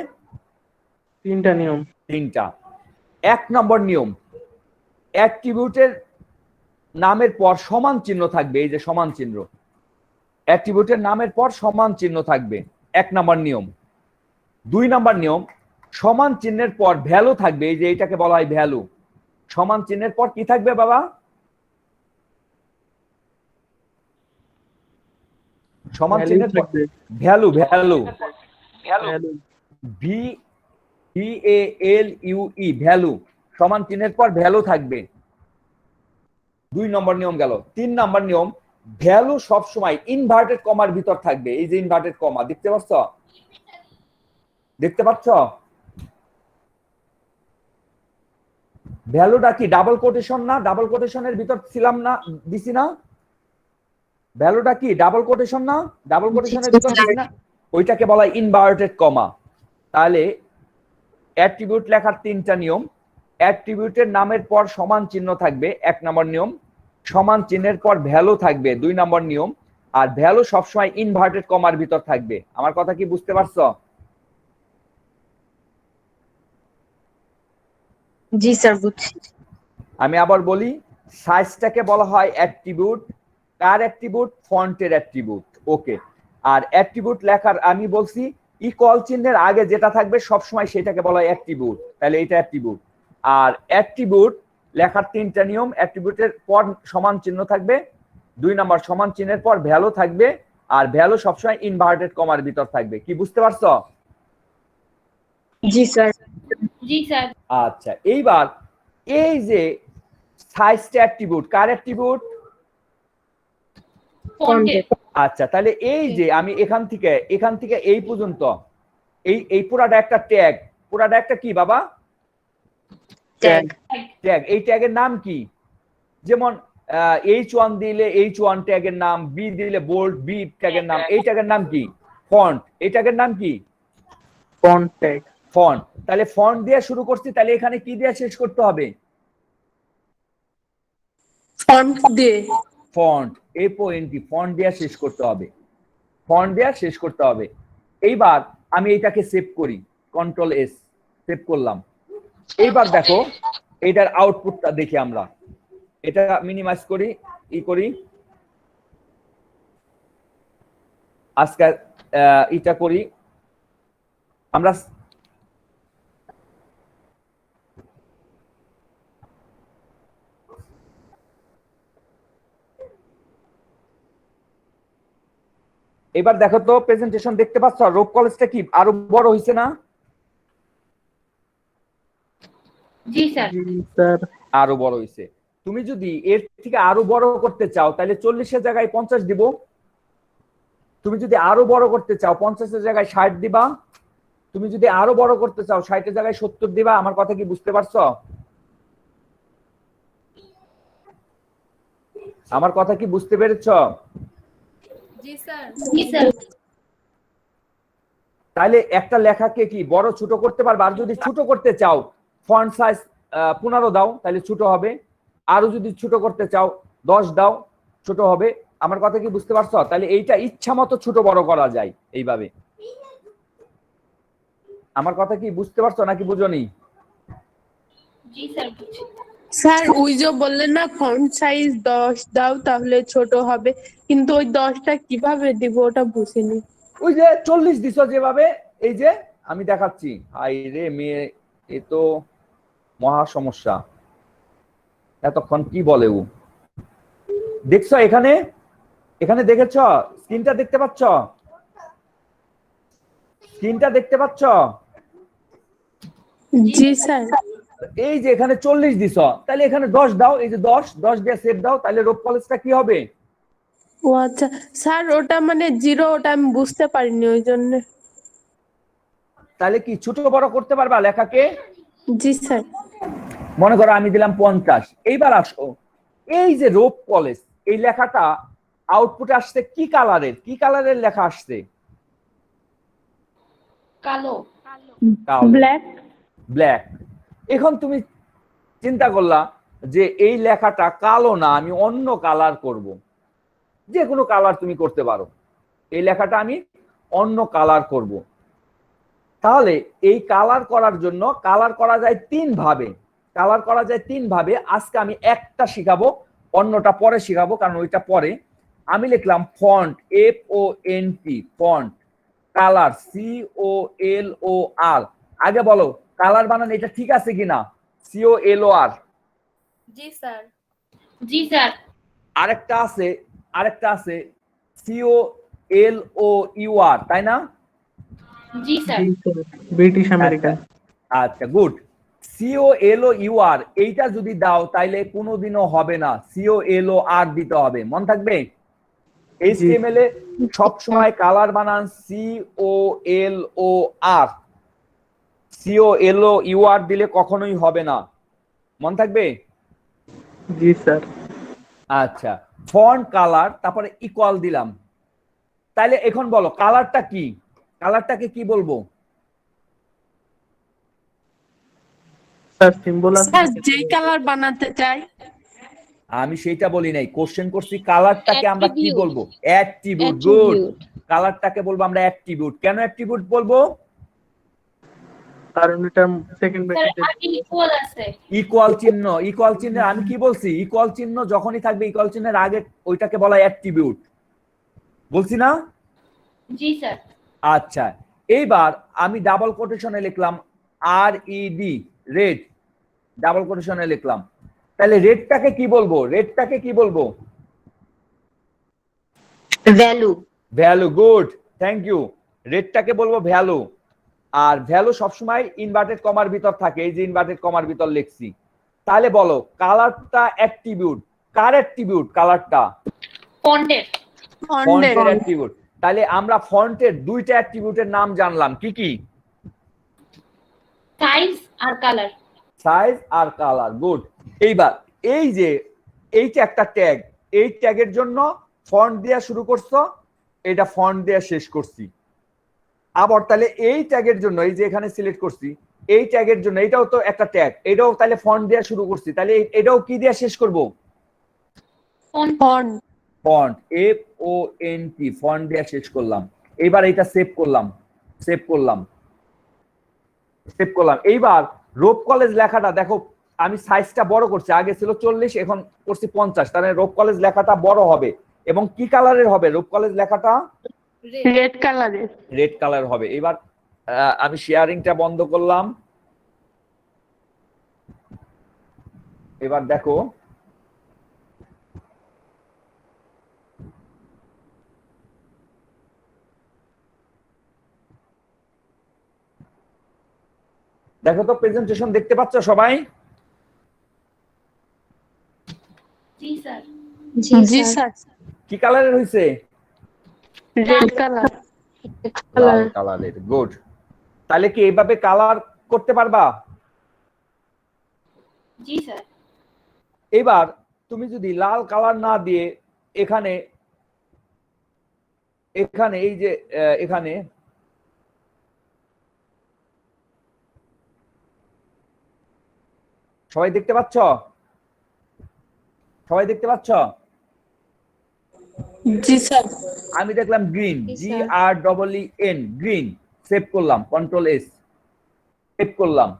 3টা নিয়ম। 3টা। 1 নম্বর নিয়ম, অ্যাট্রিবিউটের নামের পর সমান চিহ্ন থাকবে। এই যে সমান চিহ্ন, অ্যাট্রিবিউটের নামের পর সমান চিহ্ন থাকবে, 1 নম্বর নিয়ম। 2 নম্বর নিয়ম, সমান চিহ্নের পর ভ্যালু থাকবে, এই যে এটাকে বলা হয় ভ্যালু। সমান চিহ্নের পর কি থাকবে বাবা? সমান চিহ্নের পর ভ্যালু, ভ্যালু, VALUE, ভ্যালু। সমান চিহ্নের পর ভ্যালু থাকবে। 2 নম্বর নিয়ম গেল। 3 নম্বর নিয়ম, ভ্যালু সব সময় ইনভার্টেড কমার ভিতর থাকবে। এই যে ইনভার্টেড কমা দেখতে পাচ্ছ, দেখতে পাচ্ছ? ভ্যালুটা কি ডাবল কোটেশন না? ডাবল কোটেশনের ভিতর ছিলাম না, দিছি না? ভ্যালুটা কি ডাবল কোটেশন না? ডাবল কোটেশনের ভিতর দিছি না? ওইটাকে বলা হয় ইনভার্টেড কমা। তাহলে অ্যাট্রিবিউট লেখার 3টা নিয়ম। অ্যাট্রিবিউটের নামের পর সমান চিহ্ন থাকবে, 1 নম্বর নিয়ম। সমান চিহ্নের পর ভ্যালু থাকবে, 2 নম্বর নিয়ম। আর ভ্যালু সবসময় ইনভার্টেড কমার ভিতর থাকবে। আমার কথা কি বুঝতে পারছো? জি স্যার, বুঝছি। আমি আবার বলি, সাইজটাকে বলা হয় অ্যাট্রিবিউট। কার অ্যাট্রিবিউট? ফন্টের অ্যাট্রিবিউট। ওকে। আর অ্যাট্রিবিউট লেখার আমি বলছি ইকুয়াল চিহ্নের আগে যেটা থাকবে সবসময় সেটাকে বলা হয় অ্যাট্রিবিউট। তাহলে এটা অ্যাট্রিবিউট। আর অ্যাট্রিবিউট লেখার 3টা নিয়ম, অ্যাট্রিবিউটের পর সমান চিহ্ন থাকবে, 2 নম্বর সমান চিহ্নের পর ভ্যালু থাকবে, আর ভ্যালু সবসময় ইনভার্টেড কমার ভিতর থাকবে। কি বুঝতে পারছো? জি স্যার। জি স্যার। আচ্ছা, এইবার এই যে সাইজটা অ্যাট্রিবিউট, কার অ্যাট্রিবিউট? ফন্টের। আচ্ছা, তাহলে এই যে আমি এখান থেকে এই পর্যন্ত এই পুরাটা একটা ট্যাগ। পুরাটা একটা কি বাবা? ট্যাগ। ট্যাগ। এই ট্যাগের নাম কি? যেমন H1 দিলে H1 ট্যাগের নাম, বি দিলে বোল্ড বি ট্যাগের নাম। এই ট্যাগের নাম কি? ফন্ট। এই ট্যাগের নাম কি? Font tag. ফন্ট। তাহলে ফন্ট দিয়ে শুরু করছি, তাহলে এখানে কি দিয়ে শেষ করতে হবে? ফন্ট দিয়ে। ফন্ট, ফন্ট দিয়ে শেষ করতে হবে। ফন্ট দিয়ে শেষ করতে হবে। এইবার আমি এটাকে সেভ করি, কন্ট্রোল এস, সেভ করলাম। এইবার দেখো এটার আউটপুটটা দেখি আমরা। এটা মিনিমাইজ করি, করি। আজকে এটা করি আমরা। এবার দেখো তো প্রেজেন্টেশন দেখতে পাচ্ছ? রোপ কলেজটা কি আরো বড় হয়েছে না? জি স্যার। আরো বড় হয়েছে। তুমি যদি এর থেকে আরো বড় করতে চাও তাহলে 40-এর জায়গায় 50 দিব। তুমি যদি আরো বড় করতে চাও 50-এর জায়গায় 60 দিবা। তুমি যদি আরো বড় করতে চাও 60-এর জায়গায় 70 দিবা। আমার কথা কি বুঝতে পারছো? আমার কথা কি বুঝতে পেরেছো? জি স্যার। জি স্যার। তাহলে একটা লেখাকে কি বড় ছোট করতে পারবে। আর যদি ছোট করতে চাও ফন্ট সাইজ 15 দাও, তাহলে ছোট হবে। আরো যদি ছোট করতে চাও 10 দাও, ছোট হবে। আমার কথা কি বুঝতে পারছো? তাহলে এইটা ইচ্ছা মতো ছোট বড় করা যায় এইভাবে। আমার কথা কি বুঝতে পারছো নাকি বুঝোনি? জি স্যার, বুঝছি। স্যার ওই যে বললেন না ফন্ট সাইজ 10 দাও তাহলে ছোট হবে, কিন্তু ওই 10টা কিভাবে দিব ওটা বুঝিনি। ওই যে 40 দিছো যেভাবে, এই যে আমি দেখাচ্ছি। হাই রে মেয়ে, এ তো মহা সমস্যা। এতক্ষণ কি বলে ও? দেখছো এখানে? এখানে দেখেছ? স্ক্রিনটা দেখতে পাচ্ছ? স্ক্রিনটা দেখতে পাচ্ছ? জি স্যার। এই যে এখানে 40 দিছ, তাহলে এখানে 10 দাও। এই যে 10 দিয়ে সেভ দাও, তাহলে রোপ কলেজটা কি হবে? ও আচ্ছা স্যার, ওটা মানে 0, ওটা আমি বুঝতে পারিনি ওই জন্য। তাহলে কি ছোট বড় করতে পারবা লেখাকে? জি স্যার। মনে করো আমি দিলাম 50। এইবার আসো, এই যে রোপ কলেজ, এই লেখাটা আউটপুট আসছে কি কালারের? কি কালারের লেখা আসছে? কালো। ব্ল্যাক। ব্ল্যাক। এখন তুমি চিন্তা করলা যে এই লেখাটা কালো না, আমি অন্য কালার করব। যে কোনো কালার তুমি করতে পারো। এই লেখাটা আমি অন্য কালার করব। তাহলে এই কালার করার জন্য কালার করা যায় 3 ভাবে। কালার করা যায় 3 ভাবে। আজকে আমি একটা শিখাবো, অন্যটা পরে শিখাবো, কারণ ওইটা পরে। আমি লিখলাম font, FONT, font, colour, COLOR, আগে বলো কালার বানান এটা ঠিক আছে কিনা? COLOR। জি স্যার। জি স্যার। আরেকটা আছে COLOUR, তাই না? জি স্যার। British American. আচ্ছা গুড। COLOUR এইটা যদি দাও তাইলে কোনোদিনও হবে না, COLOR দিতে হবে, মন থাকবে। HTML এ সবসময় কালার বানান COLOR, COLOUR দিলে কখনোই হবে না, মন থাকবে। জি স্যার। আচ্ছা ফন্ট কালার তারপরে ইকুয়াল দিলাম, তাইলে এখন বলো কালারটা কি, কালারটাকে কি বলবো? স্যার সিম্বল আছে। স্যার যেই কালার বানাতে চাই। আমি সেইটা বলি নাই, কোশ্চেন করছি কালারটাকে আমরা কি Attribute. বলবো? অ্যাট্রিবিউট। Good, Attribute. কালারটাকে বলবো আমরা অ্যাট্রিবিউট। কেন অ্যাট্রিবিউট বলবো? কারণ এটা সেকেন্ড স্যার ব্র্যাকেটে আগে ইকুয়াল আছে। ইকুয়াল চিহ্ন, ইকুয়াল চিহ্ন আমি কি বলছি? ইকুয়াল চিহ্ন যখনই থাকবে ইকুয়াল চিহ্নের আগে ওইটাকে বলা হয় অ্যাট্রিবিউট, বলছি না? জি স্যার। আচ্ছা এইবার আমি ডাবল কোটেশনে লিখলাম RED, রেড, ডাবল কোটেশনে লিখলাম, তাহলে রেডটাকে কি বলবো? রেডটাকে কি বলবো? Value. Value. Good, thank you. রেডটাকে বলবো ভ্যালু, আর ভ্যালু সবসময় ইনভার্টেড কমার ভিতর থাকে, এই যে ইনভার্টেড কমার ভিতর লিখছি। তাহলে বলো কালারটা অ্যাট্রিবিউট, কার অ্যাট্রিবিউট? কালারটা ফন্টের। ফন্টের অ্যাট্রিবিউট। তাহলে আমরা ফন্টের দুইটা অ্যাট্রিবিউটের নাম জানলাম, কি কি? সাইজ আর কালার। সাইজ আর কালার। গুড। এইবার এই যে এইটা একটা ট্যাগ, এই ট্যাগের জন্য ফন্ট দেয়া শুরু করছো, এটা ফন্ট দেয়া শেষ করছি। আবার তাহলে এই ট্যাগের জন্য এই যে এখানে সিলেক্ট করছি, এই ট্যাগের জন্য এটাও তো একটা ট্যাগ, এটাও তাহলে ফন্ট দেয়া শুরু করছি, তাহলে এটাও কি দেয়া শেষ করব? ফন্ট। ফন্ট, FONT, ফন্ট দেয়া শেষ করলাম। এইবার এটা সেভ করলাম, সেভ করলাম, সেভ করলাম। এইবার রোপ কলেজ লেখাটা দেখো আমি সাইজটা বড় করছি, আগে ছিল 40 এখন করছি 50, তাহলে রোপ কলেজ লেখাটা বড় হবে। এবং কি কালারের হবে রোপ কলেজ লেখাটা? রেড কালারের। রেড কালার হবে। এবার আমি শেয়ারিংটা বন্ধ করলাম। এবার দেখো দেখো তো প্রেজেন্টেশন দেখতে পাচ্ছ সবাই? জি স্যার। জি স্যার। কি কালারের হয়েছে? Red colour. লাল কালারের। গুড। তাহলে কি এইভাবে কালার করতে পারবা? জি স্যার। এবার তুমি যদি লাল কালার না দিয়ে এখানে এখানে এই যে এখানে সবাই দেখতে পাচ্ছ? সবাই দেখতে পাচ্ছ? জি স্যার। আমি দেখলাম গ্রিন, GREEN, গ্রিন। সেভ করলাম, কন্ট্রোল S, সেভ করলাম।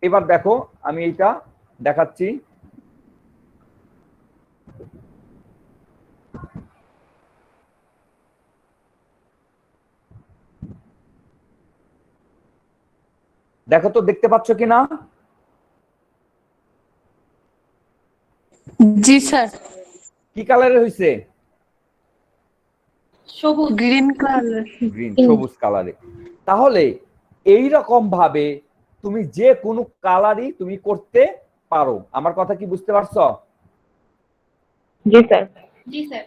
এবার দেখো আমি এটা দেখাচ্ছি। দেখো তো দেখতে পাচ্ছ কিনা? জি স্যার। কি কালারের হয়েছে? সবুজ। Green colour. গ্রিন, সবুজ কালারে। তাহলে এই রকম ভাবে তুমি যে কোনো কালারই তুমি করতে পারো। আমার কথা কি বুঝতে পারছো? জি স্যার। জি স্যার।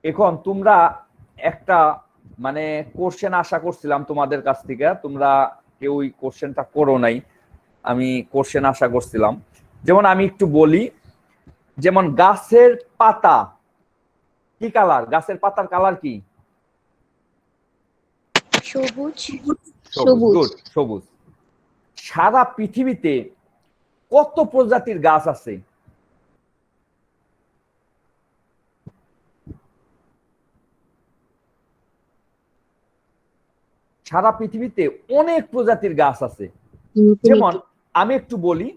এখন তোমরা একটা মানে কোশ্চেন আশা করছিলাম তোমাদের কাছ থেকে, তোমরা কেউই কোশ্চেনটা করো নাই, আমি কোশ্চেন আশা করছিলাম। যেমন আমি একটু বলি, যেমন গাছের পাতা কি কালার? গাছের পাতার কালার কি? সবুজ। গুড, সবুজ। সারা পৃথিবীতে কত প্রজাতির গাছ আছে? সারা পৃথিবীতে অনেক প্রজাতির গাছ আছে। যেমন আমি একটু বলি,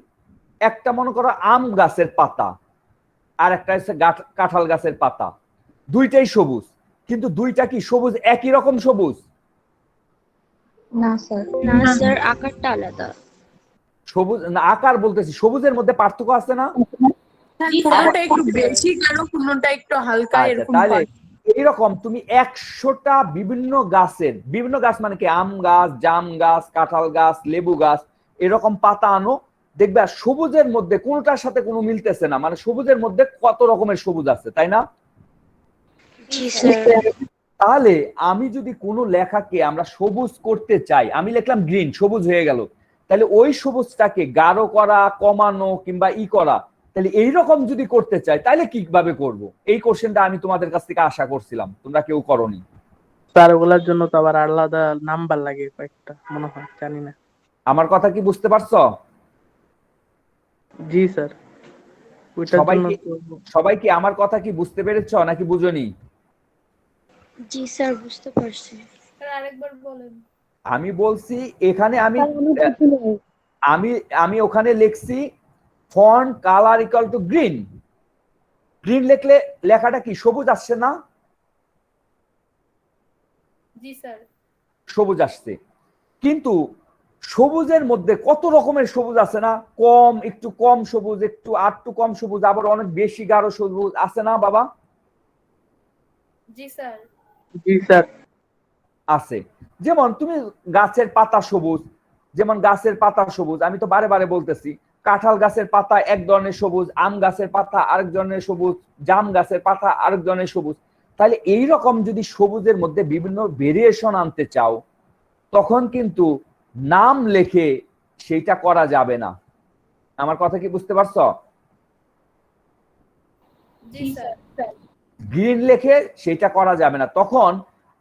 একটা মনে করো আম গাছের পাতা, আর একটা হচ্ছে কাঁঠাল গাছের পাতা, দুইটাই সবুজ, কিন্তু দুইটা কি সবুজ একই রকম সবুজ? না স্যার, না স্যার, আকারটা আলাদা। সবুজ না, আকার বলতেছি, সবুজের মধ্যে পার্থক্য আছে না? জি স্যার। কোনোটা একটু বেশি কালো, কোনোটা একটু হালকা, আচ্ছা, এরকম তাহলে এইরকম তুমি 100টা বিভিন্ন গাছের, বিভিন্ন গাছ মানে কি, আম গাছ, জাম গাছ, কাঁঠাল গাছ, লেবু গাছ, এরকম পাতা আনো, দেখবে আর সবুজের মধ্যে কোনোটার সাথে কোনো মিলতেছে না, মানে সবুজের মধ্যে কত রকমের সবুজ আছে, তাই না? জি স্যার। তাহলে আমি যদি কোনো লেখাকে আমরা সবুজ করতে চাই, আমি লিখলাম গ্রিন, সবুজ হয়ে গেল, তাহলে ওই সবুজটাকে গাঢ় করা, কমানো কিংবা করা, তাহলে এইরকম যদি করতে চাই তাহলে কিভাবে করব? এই কোশ্চেনটা আমি তোমাদের কাছ থেকে আশা করছিলাম, তোমরা কেউ করনি। স্যার ওগুলোর জন্য তো আবার আলাদা নাম্বার লাগে কয়েকটা, মনে হয়, জানি না। আমার কথা কি বুঝতে পারছো? জি স্যার, ওইটার সবাই জন্য কি সবাই কি আমার কথা কি বুঝতে পেরেছো নাকি বুঝোনি? জি স্যার, বুঝতে পারছি। আরেকবার বলেন। আমি বলছি এখানে আমি আমি ওখানে লিখছি font colour equal to green. Green লিখলে লেখাটা কি সবুজ আসছে না? জি স্যার। সবুজ আসছে, কিন্তু সবুজের মধ্যে কত রকমের সবুজ আছে না? কম, একটু কম সবুজ, একটু আরটু কম সবুজ, আবার অনেক বেশি গাঢ় সবুজ আছে না বাবা? জি স্যার। জি স্যার। আছে। যেমন তুমি গাছের পাতা সবুজ, যেমন গাছের পাতা সবুজ, আমি তো বারে বারে বলতেছি, কাঁঠাল গাছের পাতা এক ধরনের সবুজ, আম গাছের পাতা আরেক ধরনের সবুজ, জাম গাছের পাতা আরেক ধরনের সবুজ। তাহলে এই রকম যদি সবুজের মধ্যে বিভিন্ন ভেরিয়েশন আনতে চাও, তখন কিন্তু নাম লেখে সেইটা করা যাবে না। আমার কথা কি বুঝতে পারছো? জি স্যার। গ্রিন লেখে সেটা করা যাবে না। তখন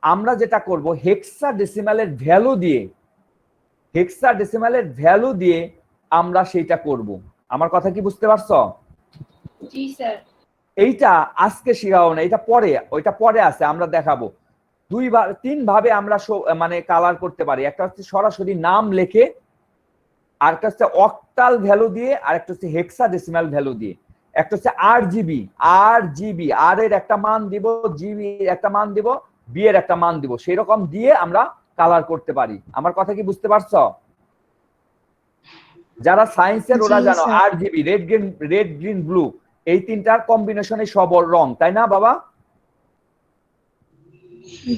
আমরা যেটা করব, হেক্সাডেসিমালের ভ্যালু দিয়ে, হেক্সাডেসিমালের ভ্যালু দিয়ে আমরা সেইটা করব। আমার কথা কি বুঝতে পারছো? জি স্যার। এইটা আজকে শেখাবো না, এটা পরে, ওইটা পরে আছে, আমরা দেখাবো। তিন ভাবে আমরা মানে কালার করতে পারি। একটা হচ্ছে সরাসরি নাম লেখে, আরেকটা হচ্ছে অক্টাল ভ্যালু দিয়ে, আরেকটা হচ্ছে হেক্সাডেসিমাল ভ্যালু দিয়ে। একটা হচ্ছে RGB, আর এর একটা মান দিব, জিবি একটা মান দিব, বি এর একটা মান দিব, সেই রকম দিয়ে আমরা কালার করতে পারি। আমার কথা কি বুঝতে পারছো? যারা সায়েন্সের ওরা জানো RGB, রেড গ্রিন ব্লু, এই তিনটার কম্বিনেশনে সব রং, তাই না বাবা?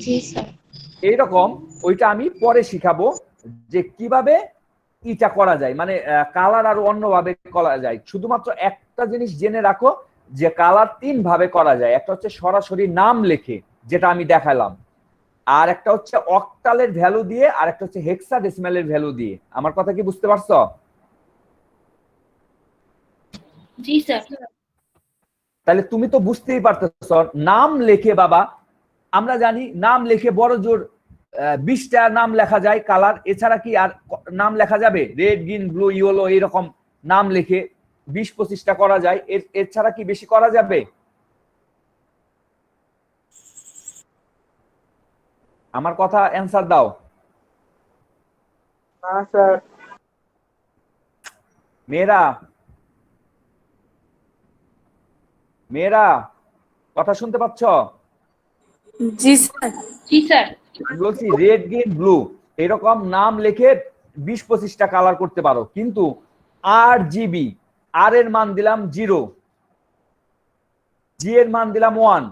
জি স্যার। এইরকম ওইটা আমি পরে শিখাবো যে কিভাবে এটা করা যায়, মানে কালার আর অন্যভাবে করা যায়। শুধুমাত্র একটা জিনিস জেনে রাখো যে কালার তিন ভাবে করা যায়। একটা হচ্ছে সরাসরি নাম লেখে, যেটা আমি দেখালাম, আর একটা হচ্ছে অক্টালের ভ্যালু দিয়ে, আর একটা হচ্ছে হেক্সাডেসিমালের ভ্যালু দিয়ে। আমার কথা কি বুঝতে পারছো? জি স্যার। তাহলে তুমি তো বুঝতেই পারতেছ, নাম লেখে বাবা, আমরা জানি নাম লেখে বড় জোর 20টা নাম লেখা যায় কালার, এছাড়া কি আর নাম লেখা যাবে? রেড গ্রিন ব্লু ইয়েলো এইরকম নাম লিখে 20-25টা করা যায়, এছাড়া কি বেশি করা যাবে? আমার কথা অ্যান্সার দাও। না স্যার। মেয়েরা মেয়েরা কথা শুনতে পাচ্ছ? জি স্যার। জি স্যার। আমি বলছি রেড গ্রিন ব্লু এরকম নাম লিখে 20-25টা কালার করতে পারো, কিন্তু RGB, আর এর মান দিলাম 0, জি এর মান দিলাম 1,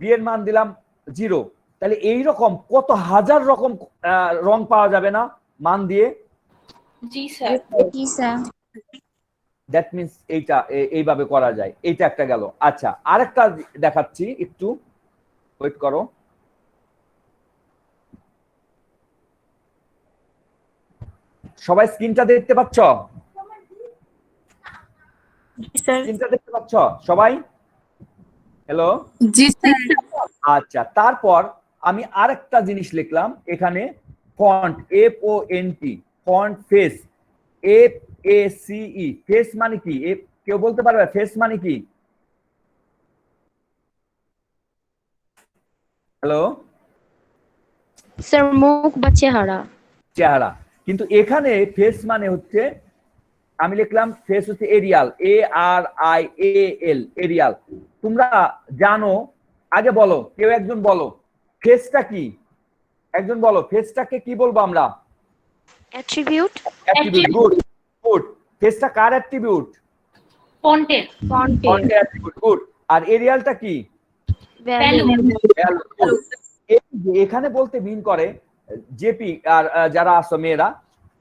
বি এর মান দিলাম 0, তাহলে এইরকম কত হাজার রকম রং পাওয়া যাবে না মান দিয়ে? জি স্যার। জি স্যার। দ্যাট মিন্স এইটা এইভাবে করা যায়। এইটা একটা গেল। আচ্ছা, আরেকটা দেখাচ্ছি, একটু ওয়েট করো। সবাই স্ক্রিনটা দেখতে পাচ্ছ? স্ক্রিনটা দেখতে পাচ্ছ সবাই? হ্যালো? জি স্যার। আচ্ছা, তারপর আমি আরেকটা জিনিস লিখলাম এখানে, font, FONT, font face, FACE। Face মানে কি? কেউ বলতে পারবে ফেস মানে কি? হ্যালো? স্যার, মুখ বা চেহারা। চেহারা। কিন্তু এখানে ফেস মানে হচ্ছে, আমি লিখলাম ফেস হচ্ছে এরিয়াল, ARIAL, এরিয়াল। তোমরা জানো, আগে বলো, কেউ একজন বলো ফেসটা কি? একজন বলো ফেসটাকে কি বলবো আমরা? অ্যাট্রিবিউট। অ্যাট্রিবিউট। Good good. ফেসটা কার অ্যাট্রিবিউট? ফন্টের। ফন্টের অ্যাট্রিবিউট। গুড। আর এরিয়ালটা কি? ভ্যালু। Good. এখানে বলতে মিন করে জেপি আর যারা আসো মেয়েরা,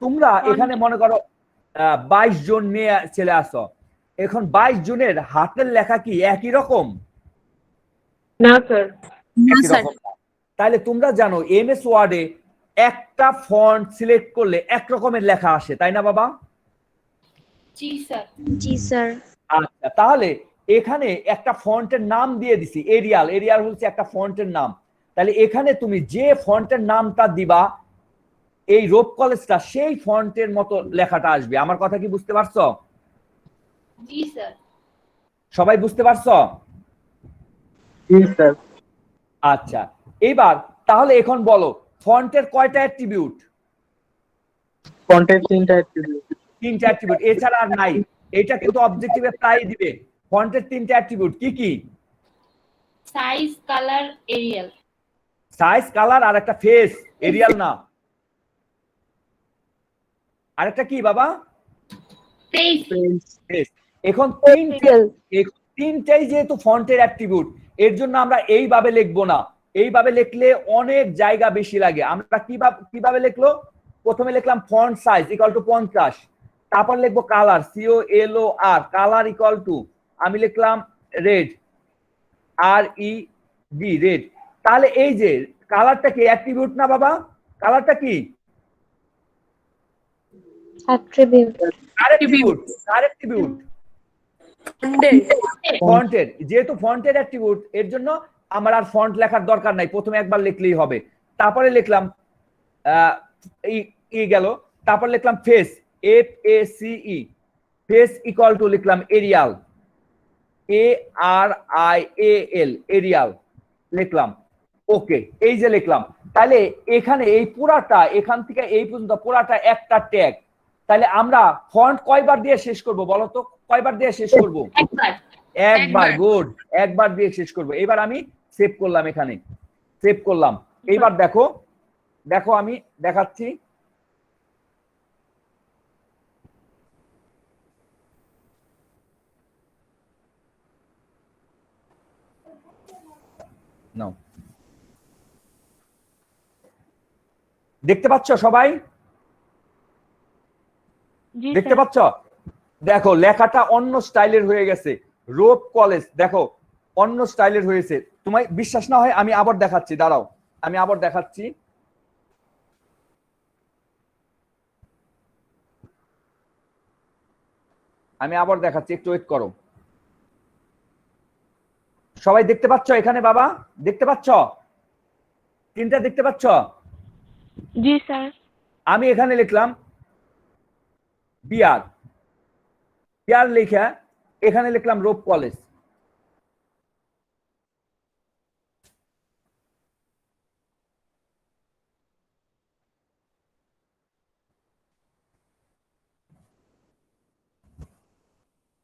তোমরা এখানে মনে করো 22 জন মেয়ে ছেলে আসো, এখন 22 জনের হাতের লেখা কি একই রকম? না স্যার। একই রকম না। তাহলে তোমরা জানো এমএস ওয়ার্ডে একটা ফন্ট সিলেক্ট করলে এক রকমের লেখা আসে, তাই না বাবা? জি স্যার। জি স্যার। আচ্ছা, তাহলে এখানে একটা ফন্টের নাম দিয়ে দিছি এরিয়াল। এরিয়াল হচ্ছে একটা ফন্টের নাম। তাহলে এখানে তুমি যে ফন্টের নামটা দিবা এই রোপ কলেজটা সেই ফন্টের মতো লেখাটা আসবে। আমার কথা কি বুঝতে পারছো? জি স্যার। সবাই বুঝতে পারছো? জি স্যার। আচ্ছা, এবার তাহলে এখন বলো ফন্টের কয়টা অ্যাট্রিবিউট? ফন্টের 3টা অ্যাট্রিবিউট। 3টা অ্যাট্রিবিউট, এছাড়া আর নাই। এটা কিন্তু অবজেক্টিভে প্রায় দিবে। ফন্টের 3টা অ্যাট্রিবিউট কি কি? Size, colour, Arial. Size, colour আর একটা ফেস, এরিয়াল না। আরেকটা কি বাবা? ফেস। ফেস। এখন তিনটাই যেহেতু ফন্টের অ্যাট্রিবিউট, এর জন্য আমরা এইভাবে লিখবো না। এইভাবে লিখলে অনেক জায়গা বেশি লাগে। আমরা কিভাবে লিখলো? প্রথমে লিখলাম ফন্ট সাইজ ইকুয়াল টু 50, তারপর লিখবো colour COLOR, colour equal to আমি লিখলাম রেড RED, রেড। তাহলে এই যে কালারটা কি অ্যাট্রিবিউট না বাবা? কালারটা কি? অ্যাট্রিবিউট। কারেক্টিবিউট ফন্টের, যেহেতু ফন্টের অ্যাট্রিবিউট এর জন্য আমার আর ফন্ট লেখার দরকার নাই, প্রথমে একবার লিখলেই হবে। তারপরে লিখলাম গেল, তারপর লিখলাম face FACE, face equal to লিখলাম এরিয়াল ARIAL, এরিয়াল লিখলাম। ওকে, এই যে লিখলাম। তাহলে এখানে এই পুরাটা এখান থেকে এই পর্যন্ত পুরাটা একটা ট্যাগ। তাহলে আমরা ফন্ট কয়বার দিয়ে শেষ করব বলো তো? কয়বার দিয়ে শেষ করব? একবার। গুড, একবার দিয়ে শেষ করব। এবার আমি সেভ করলাম, এখানে সেভ করলাম। এইবার দেখো, দেখো আমি দেখাচ্ছি। নাও, দেখতে পাচ্ছ সবাই? দেখতে পাচ্ছ? দেখো লেখাটা অন্য স্টাইলের হয়ে গেছে। রোপ কলেজ দেখো অন্য স্টাইলের হয়েছে। তোমায় বিশ্বাস না হয় আমি আবার দেখাচ্ছি, দাঁড়াও আমি আবার দেখাচ্ছি। আমি আবার দেখাচ্ছি, একটু ওয়েট করো। সবাই দেখতে পাচ্ছ এখানে বাবা? দেখতে পাচ্ছ? তিনটা দেখতে পাচ্ছ? জি স্যার। আমি এখানে লিখলাম বিআর, বিআর লেখা এখানে লিখলাম রোপ কলেজ।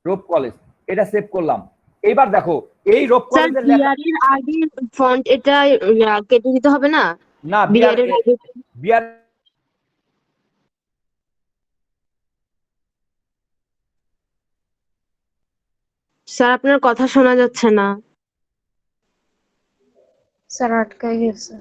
রোপ কলেজ এটা সেভ করলাম। এইবার দেখো এই রোপ কলেজের লেখা বিআর এর আগে ফন্ট এটা কেটে দিতে হবে না? না, বিআর এর আগে বিআর স্যার আপনার কথা শোনা যাচ্ছে না। স্যার আটকাই গেছে।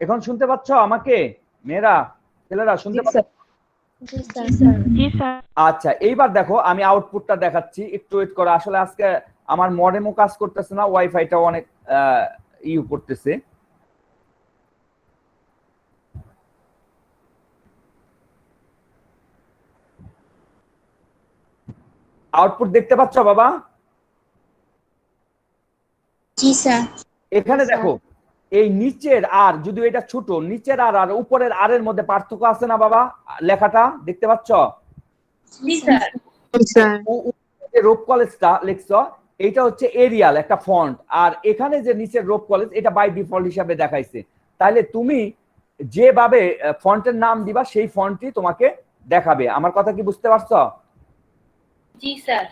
এখন শুনতে পাচ্ছ আমাকে? মেয়েরা, ছেলেরা শুনতে পাচ্ছ? জি স্যার। আচ্ছা, এইবার দেখো আমি আউটপুটটা দেখাচ্ছি, একটু ওয়েট করো। আসলে আজকে আমার মডেমও কাজ করতেছে না, ওয়াইফাইটাও অনেক ইউ করতেছে। আউটপুট দেখতে পাচ্ছ বাবা? জি স্যার। এখানে দেখো এই নিচের আর, যদি এটা ছোট, নিচের আর উপরের আর এর মধ্যে পার্থক্য আছে না বাবা? লেখাটা দেখতে পাচ্ছ? জি স্যার। যে রোপ কলেজটা লিখছো এইটা হচ্ছে এরিয়াল একটা ফন্ট, আর এখানে যে নিচের রোপ কলেজ এটা বাই ডিফল্ট হিসাবে দেখাইছে। তাহলে তুমি যেভাবে ফন্টের নাম দিবা সেই ফন্টই তোমাকে দেখাবে। আমার কথা কি বুঝতে পারছো? জি স্যার।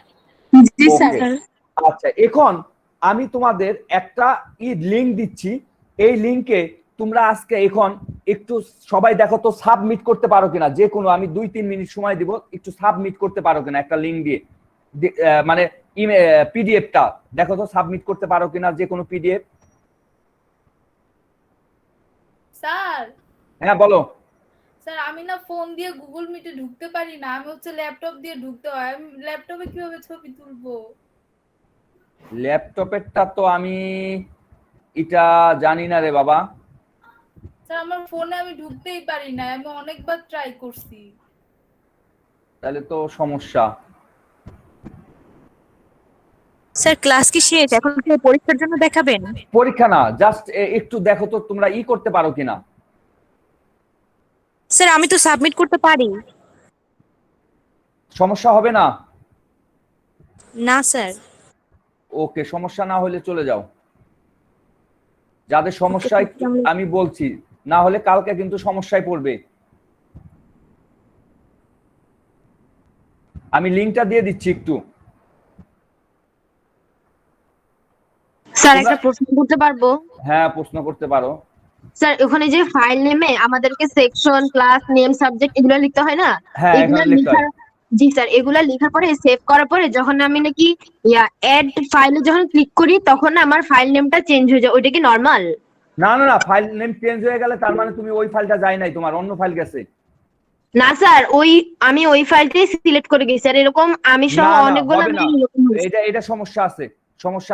জি স্যার। আচ্ছা, এখন আমি তোমাদের একটা লিংক দিচ্ছি। এই লিংকে তোমরা আজকে এখন একটু সবাই দেখো তো সাবমিট করতে পারো কিনা, যে কোনো, আমি 2-3 মিনিট সময় দিব, একটু সাবমিট করতে পারো কিনা একটা লিংক দিয়ে, মানে পিডিএফটা দেখো তো সাবমিট করতে পারো কিনা, যে কোনো পিডিএফ। স্যার, হ্যাঁ বলো। স্যার আমি না ফোন দিয়ে গুগল মিটে ঢুকতে পারি না, আমি হচ্ছে ল্যাপটপ দিয়ে ঢুকতে হয়। আমি ল্যাপটপে কিভাবে ছবি তুলবো? ল্যাপটপেরটা তো আমি এটা জানি না রে বাবা। স্যার আমার ফোনে আমি ঢুকতেই পারি না, আমি অনেকবার ট্রাই করছি। তাহলে তো সমস্যা। স্যার ক্লাস কি শেষ? এখন কি পরীক্ষার জন্য দেখাবেন? পরীক্ষা না, জাস্ট একটু দেখো তো তোমরা করতে পারো কিনা। স্যার আমি তো সাবমিট করতে পারি। সমস্যা হবে না? না স্যার। ওকে, সমস্যা না হলে চলে যাও। যাদের সমস্যা আমি বলছি, না হলে কালকে কিন্তু সমস্যায় পড়বে। আমি লিংকটা দিয়ে দিচ্ছি একটু। স্যার একটা প্রশ্ন করতে পারবো? হ্যাঁ, প্রশ্ন করতে পারো। স্যার ওখানে যে ফাইল নেমে আমাদেরকে সেকশন, ক্লাস, নেম, সাবজেক্ট এগুলো লিখতে হয় না? হ্যাঁ, এগুলো এখানে লিখতে হয়। জি স্যার, এগুলা লেখার পরে সেভ করার পরে যখন আমি নাকি অ্যাড ফাইলে যখন ক্লিক করি তখন আমার ফাইল নেমটা চেঞ্জ হয়ে যায়, ওইটা কি নরমাল? না না না, ফাইল নেম চেঞ্জ হয়ে গেলে তার মানে তুমি ওই ফাইলটা যায় নাই, তোমার অন্য ফাইল গেছে। না স্যার, আমি ওই ফাইলটাই সিলেক্ট করে গেছি, আর এরকম আমি সহ না না, অনেকগুলো হবে না। mail এরকম হয়েছে। এটা সমস্যা আছে, সমস্যা